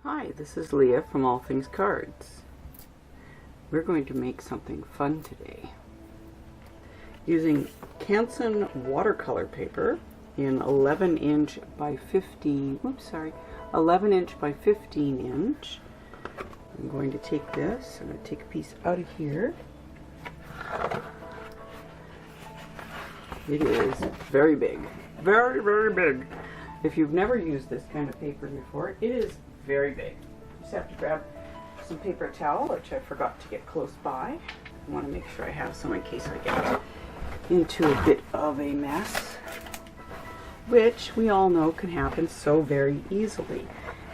Hi, this is Leah from All Things Cards. We're going to make something fun today. Using Canson watercolor paper in 11 inch by 15 by 15 inch. I'm going to take this, I'm going to take a piece out of here. It is very big. Very, very big. If you've never used this kind of paper before, it is very big. You just have to grab some paper towel, which I forgot to get close by. I want to make sure I have some in case I get into a bit of a mess, which we all know can happen so very easily.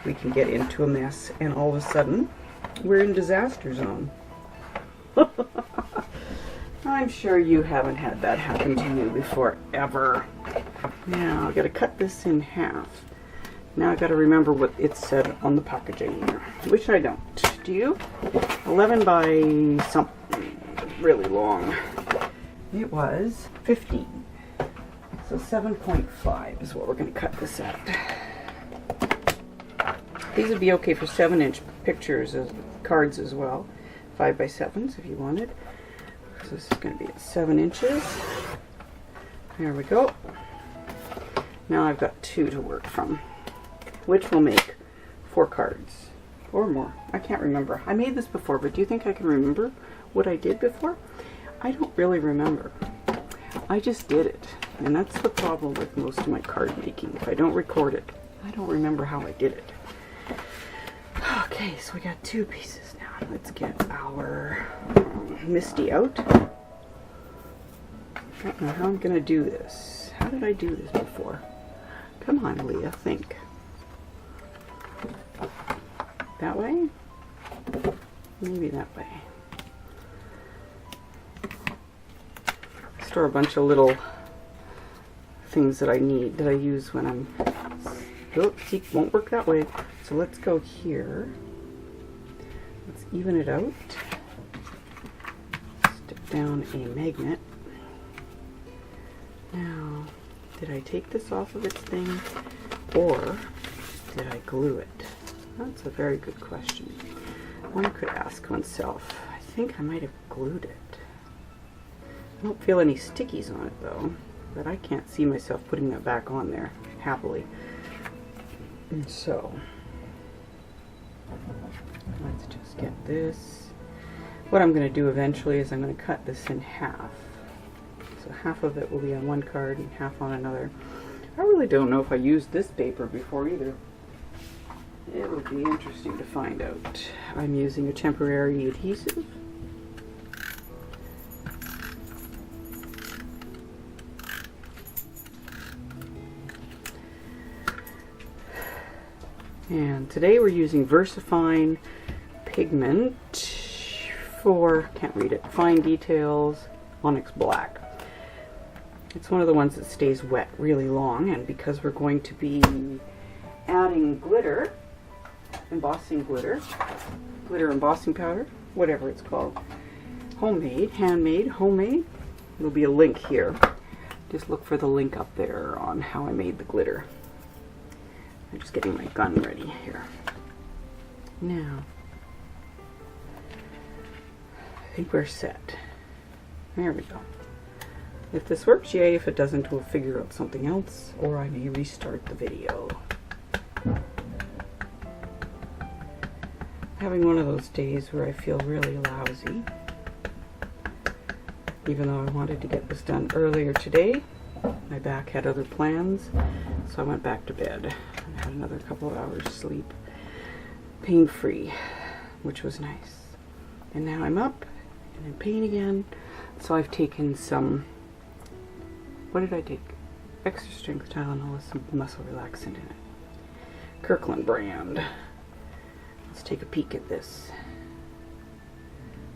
We can get into a mess and all of a sudden we're in disaster zone. I'm sure you haven't had that happen to you before, ever. Now I've got to cut this in half. Now I've got to remember what it said on the packaging here, which I don't. Do you? 11 by something really long. It was 15. So 7.5 is what we're going to cut this at. These would be okay for 7-inch pictures of cards as well. 5 by 7s if you wanted. So this is going to be at 7 inches. There we go. Now I've got 2 to work from, which will make 4 cards or more. I can't remember. I made this before, but do you think I can remember what I did before? I don't really remember. I just did it, and that's the problem with most of my card making. If I don't record it, I don't remember how I did it. Okay, so we got 2 pieces now. Let's get our Misty out. I don't know how I'm going to do this. How did I do this before? Come on, Leah, think. That way? Maybe that way. Store a bunch of little things that I need, that I use when I'm... Oh, see, won't work that way. So let's go here. Let's even it out. Stick down a magnet. Now, did I take this off of its thing, or did I glue it? That's a very good question. One could ask oneself. I think I might have glued it. I don't feel any stickies on it though, but I can't see myself putting that back on there happily. And so, let's just get this. What I'm going to do eventually is I'm going to cut this in half. So half of it will be on one card and half on another. I really don't know if I used this paper before either. It would be interesting to find out. I'm using a temporary adhesive. And today we're using VersaFine pigment for, can't read it, Fine Details Onyx Black. It's one of the ones that stays wet really long, and because we're going to be adding glitter, embossing glitter embossing powder, whatever it's called, homemade, handmade, homemade, there'll be a link here. Just look for the link up there on how I made the glitter. I'm just getting my gun ready here. Now, I think we're set. There we go. If this works, yay. If it doesn't, we'll figure out something else, or I may restart the video. Having one of those days where I feel really lousy. Even though I wanted to get this done earlier today, my back had other plans, so I went back to bed and had another couple of hours sleep, pain-free, which was nice. And now I'm up and in pain again, so I've taken some, what did I take? Extra strength Tylenol with some muscle relaxant in it. Kirkland brand. Let's take a peek at this.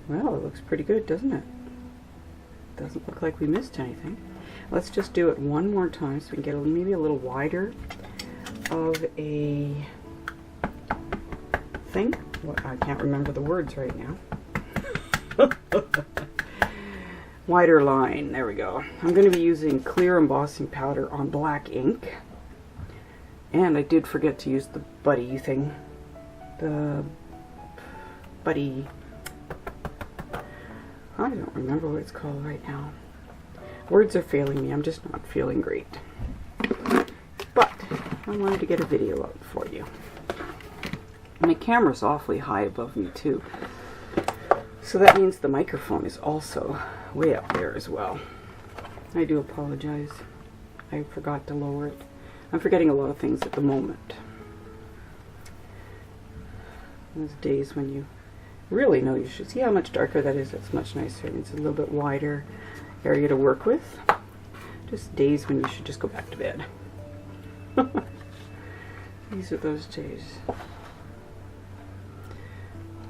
Well, it looks pretty good, doesn't it? Doesn't look like we missed anything. Let's just do it one more time so we can get maybe a little wider of a thing. Well, I can't remember the words right now. Wider line, there we go. I'm going to be using clear embossing powder on black ink. And I did forget to use the buddy thing. the buddy, I don't remember what it's called right now. Words are failing me. I'm just not feeling great. But I wanted to get a video out for you. My camera's awfully high above me too. So that means the microphone is also way up there as well. I do apologize. I forgot to lower it. I'm forgetting a lot of things at the moment. Those days when you really know you should see how much darker that is. That's much nicer. It's a little bit wider area to work with. Just days when you should just go back to bed. These are those days.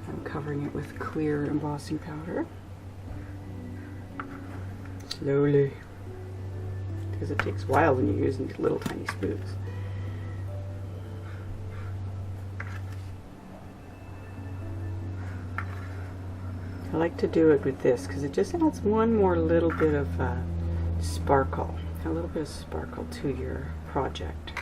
I'm covering it with clear embossing powder. Slowly. Because it takes a while when you're using these little tiny spoons. I like to do it with this because it just adds one more little bit of sparkle. A little bit of sparkle to your project.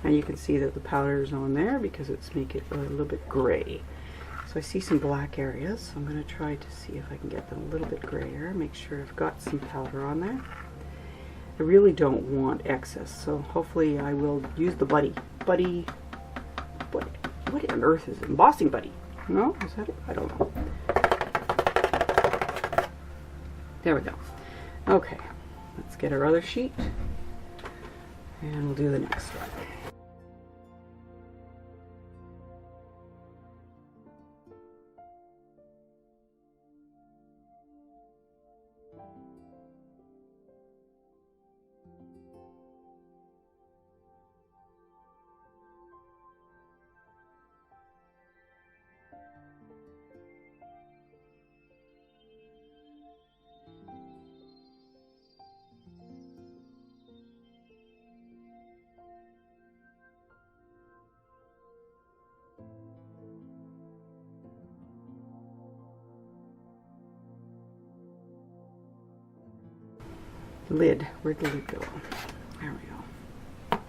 And you can see that the powder is on there because it's making it a little bit gray. So I see some black areas, so I'm going to try to see if I can get them a little bit grayer. Make sure I've got some powder on there. I really don't want excess, so hopefully I will use the buddy. What on earth is it? Embossing buddy? No? Is that it? I don't know. There we go. Okay, let's get our other sheet and we'll do the next one. Lid. Where'd the lid go? There we go.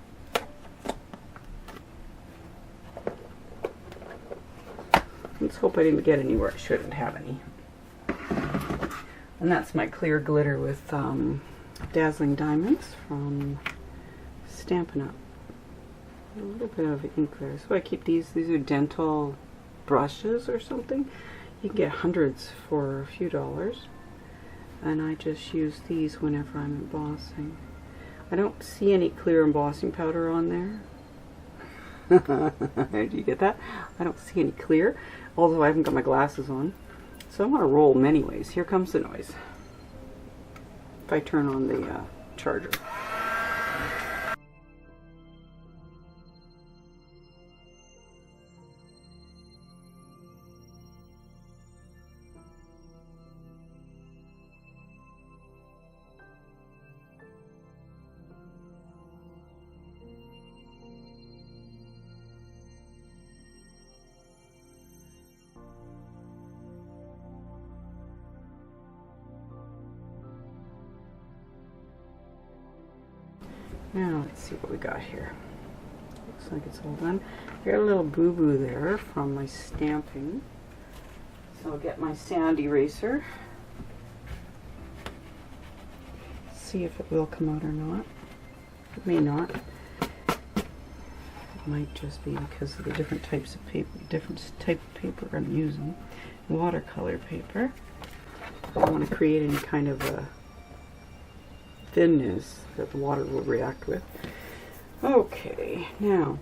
Let's hope I didn't get anywhere I shouldn't have any. And that's my clear glitter with Dazzling Diamonds from Stampin' Up. A little bit of ink there. So I keep these. These are dental brushes or something. You can get hundreds for a few dollars. And I just use these whenever I'm embossing. I don't see any clear embossing powder on there. Do you get that? I don't see any clear, although I haven't got my glasses on. So I'm going to roll them anyways. Here comes the noise. If I turn on the charger. Now let's see what we got here. Looks like it's all done. Got a little boo-boo there from my stamping. So I'll get my sand eraser. See if it will come out or not. It may not. It might just be because of the different types of paper, different type of paper I'm using. Watercolor paper. I don't want to create any kind of a thinness that the water will react with. Okay, now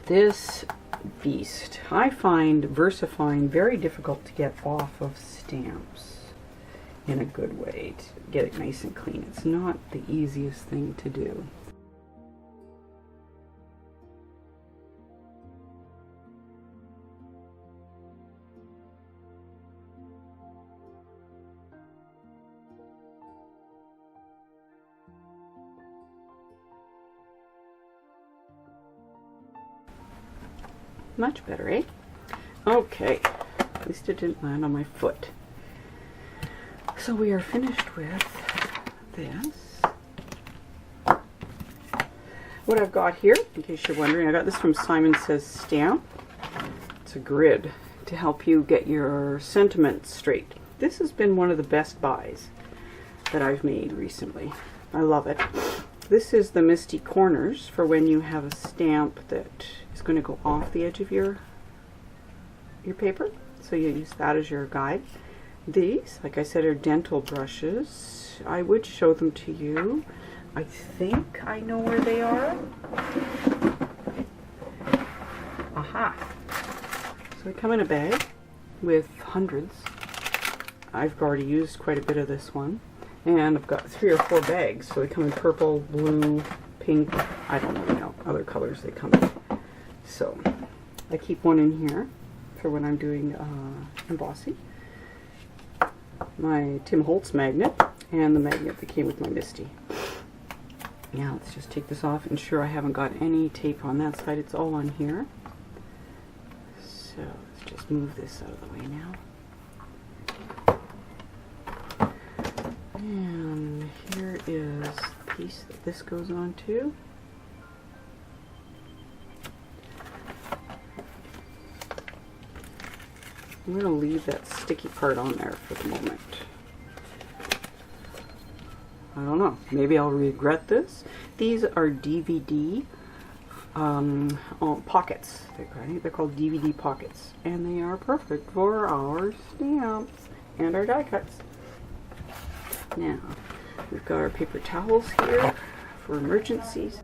this beast I find VersaFine very difficult to get off of stamps in a good way, to get it nice and clean. It's not the easiest thing to do. Much better, eh? Okay, at least it didn't land on my foot. So we are finished with this. What I've got here, in case you're wondering, I got this from Simon Says Stamp. It's a grid to help you get your sentiments straight. This has been one of the best buys that I've made recently. I love it. This is the Misty Corners for when you have a stamp that is going to go off the edge of your paper. So you use that as your guide. These, like I said, are dental brushes. I would show them to you. I think I know where they are. Aha! So they come in a bag with hundreds. I've already used quite a bit of this one. And I've got 3 or 4 bags. So they come in purple, blue, pink. I don't really know other colors they come in. So I keep one in here for when I'm doing embossing. My Tim Holtz magnet and the magnet that came with my Misty. Now let's just take this off. Ensure I haven't got any tape on that side. It's all on here. So let's just move this out of the way now. And here is the piece that this goes on to. I'm going to leave that sticky part on there for the moment. I don't know. Maybe I'll regret this. These are DVD pockets. They're called DVD pockets. And they are perfect for our stamps and our die cuts. Now, we've got our paper towels here for emergencies.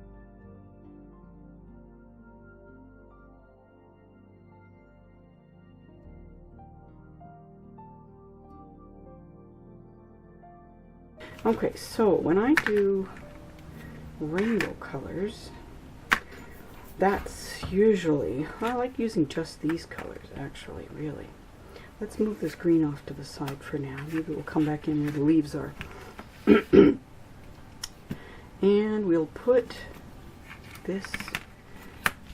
Okay, so when I do rainbow colors, that's usually, I like using just these colors actually, really. Let's move this green off to the side for now. Maybe we'll come back in where the leaves are. And we'll put this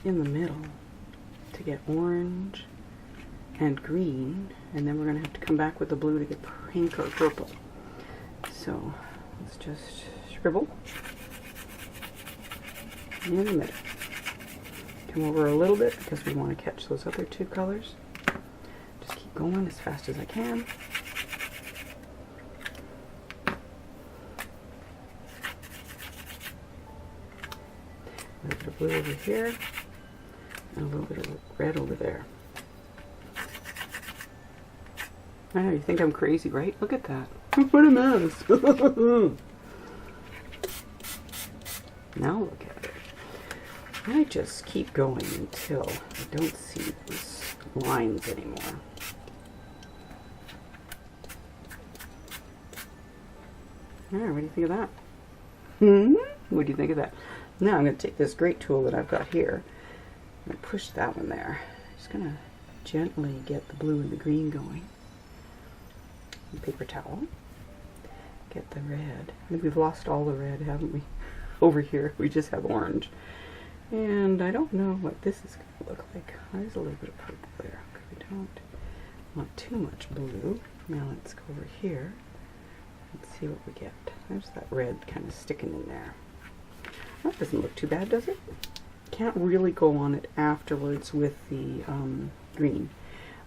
in the middle to get orange and green, and then we're going to have to come back with the blue to get pink or purple. So let's just scribble in the middle. Come over a little bit because we want to catch those other 2 colors. Just keep going as fast as I can. A little bit of blue over here and a little bit of red over there. I know, you think I'm crazy, right? Look at that. What a mess. Now look at it. I just keep going until I don't see these lines anymore. Alright, what do you think of that? What do you think of that? Now I'm going to take this great tool that I've got here. I'm going to push that one there. Just going to gently get the blue and the green going. Paper towel. Get the red. I think we've lost all the red, haven't we? Over here, we just have orange. And I don't know what this is going to look like. There's a little bit of purple there. We don't want too much blue. Now let's go over here and see what we get. There's that red kind of sticking in there. That doesn't look too bad, does it? Can't really go on it afterwards with the green.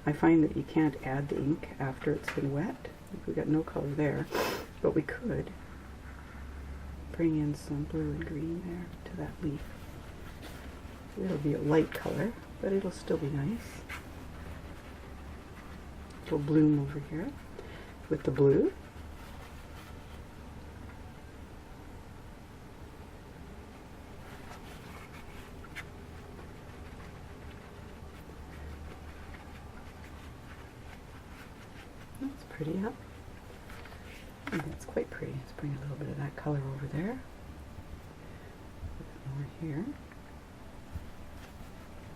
I find that you can't add the ink after it's been wet. We got no color there, but we could bring in some blue and green there to that leaf. It'll be a light color, but it'll still be nice. Little bloom over here with the blue. That's pretty, huh? And that's quite pretty. Let's bring a little bit of that color over there. Over here.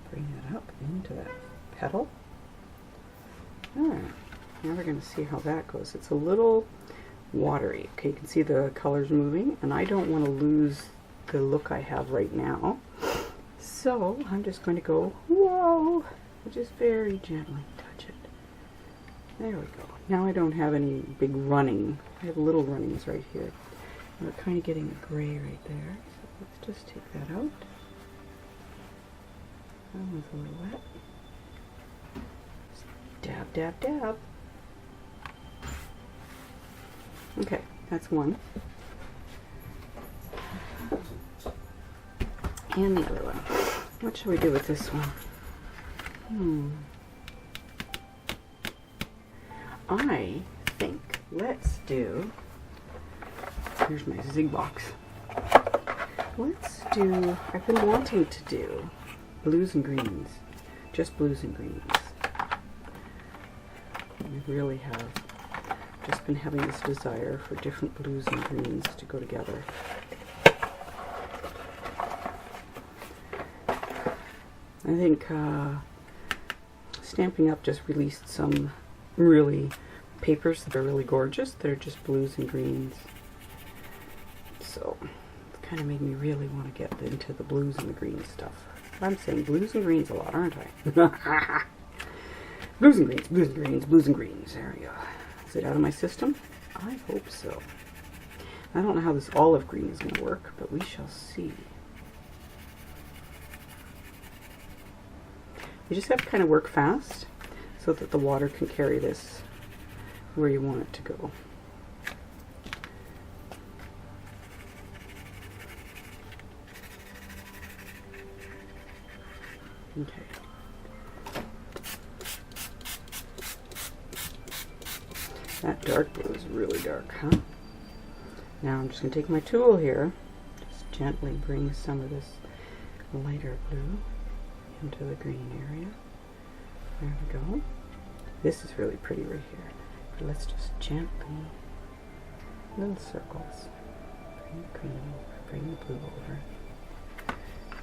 Bring that up into that petal. Alright, now we're going to see how that goes. It's a little watery. Okay, you can see the colors moving, and I don't want to lose the look I have right now. So I'm just going to go, whoa, just very gently touch it. There we go. Now I don't have any big running. I have little runnings right here. We're kind of getting a gray right there, so let's just take that out. That one's a little wet. Just dab, dab, dab. Okay, that's one. And the other one. What should we do with this one? I think let's do, here's my ZIG box. Let's do, I've been wanting to do blues and greens. Just blues and greens. I really have just been having this desire for different blues and greens to go together. I think Stampin' Up! Just released some really papers that are really gorgeous that are just blues and greens. So it kind of made me really want to get into the blues and the green stuff. I'm saying blues and greens a lot, aren't I? Blues and greens, blues and greens, blues and greens. There we go. Is it out of my system? I hope so. I don't know how this olive green is going to work, but we shall see. You just have to kind of work fast so that the water can carry this where you want it to go. Okay. That dark blue is really dark, huh? Now I'm just going to take my tool here, just gently bring some of this lighter blue into the green area. There we go. This is really pretty right here. But let's just gently, little circles. Bring the green over, bring the blue over.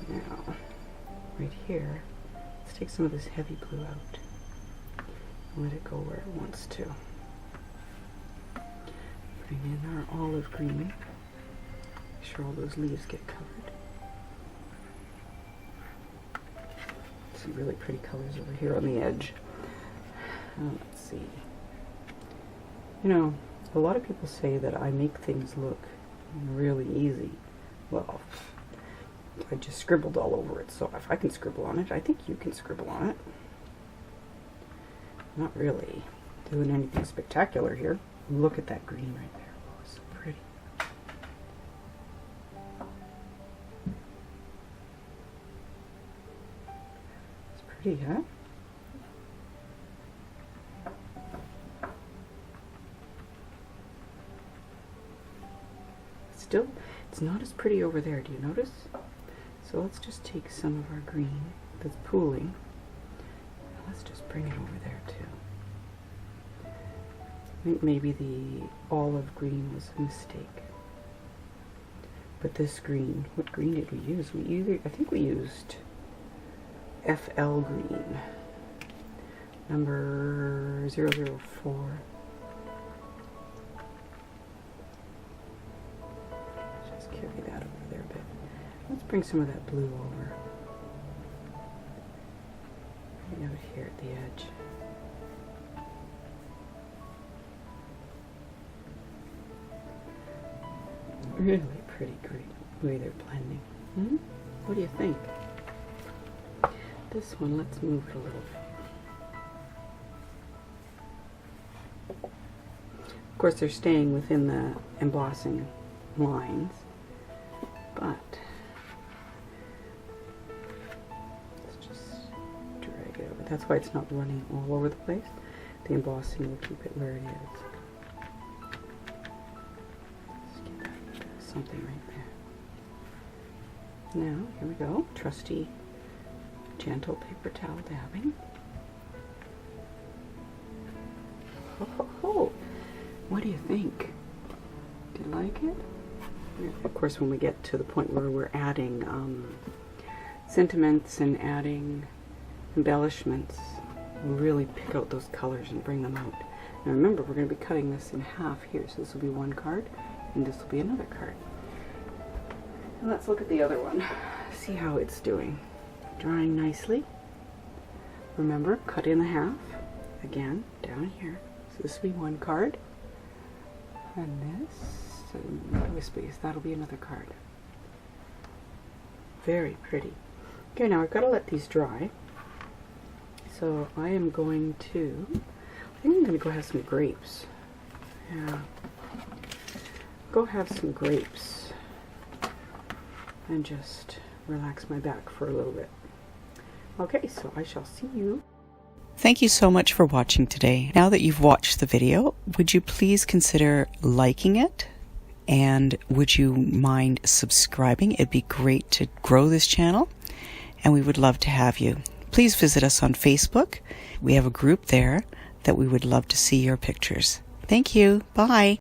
Now, right here, let's take some of this heavy blue out. Let it go where it wants to. Bring in our olive green. Make sure all those leaves get covered. Some really pretty colors over here on the edge. Let's see. You know, a lot of people say that I make things look really easy. Well, I just scribbled all over it, so if I can scribble on it, I think you can scribble on it. Not really doing anything spectacular here. Look at that green right there. Oh, it's so pretty. It's pretty, huh? Still, it's not as pretty over there. Do you notice? So let's just take some of our green that's pooling. Let's just bring it over there too. I think maybe the olive green was a mistake. But this green, what green did we use? I think we used FL green, number 004. Just carry that over there a bit. Let's bring some of that blue over. Right out here at the edge. Really pretty green, the way they're blending. What do you think? This one, let's move it a little bit. Of course, they're staying within the embossing lines, but let's just drag it over. That's why it's not running all over the place. The embossing will keep it where it is. Something right there. Now, here we go. Trusty, gentle paper towel dabbing. Ho, ho, ho. What do you think? Do you like it? Of course, when we get to the point where we're adding sentiments and adding embellishments, we'll really pick out those colors and bring them out. Now remember, we're going to be cutting this in half here, so this will be one card, and this will be another card. And let's look at the other one, see how it's doing. Drying nicely. Remember, cut in the half, again, down here. So this will be one card, and this So, wispies. That'll be another card. Very pretty. Okay, now I've got to let these dry. So I am going to, I think I'm going to go have some grapes. Yeah. Go have some grapes and just relax my back for a little bit. Okay, so I shall see you. Thank you so much for watching today. Now that you've watched the video, would you please consider liking it? And would you mind subscribing? It'd be great to grow this channel, and we would love to have you. Please visit us on Facebook. We have a group there that we would love to see your pictures. Thank you. Bye.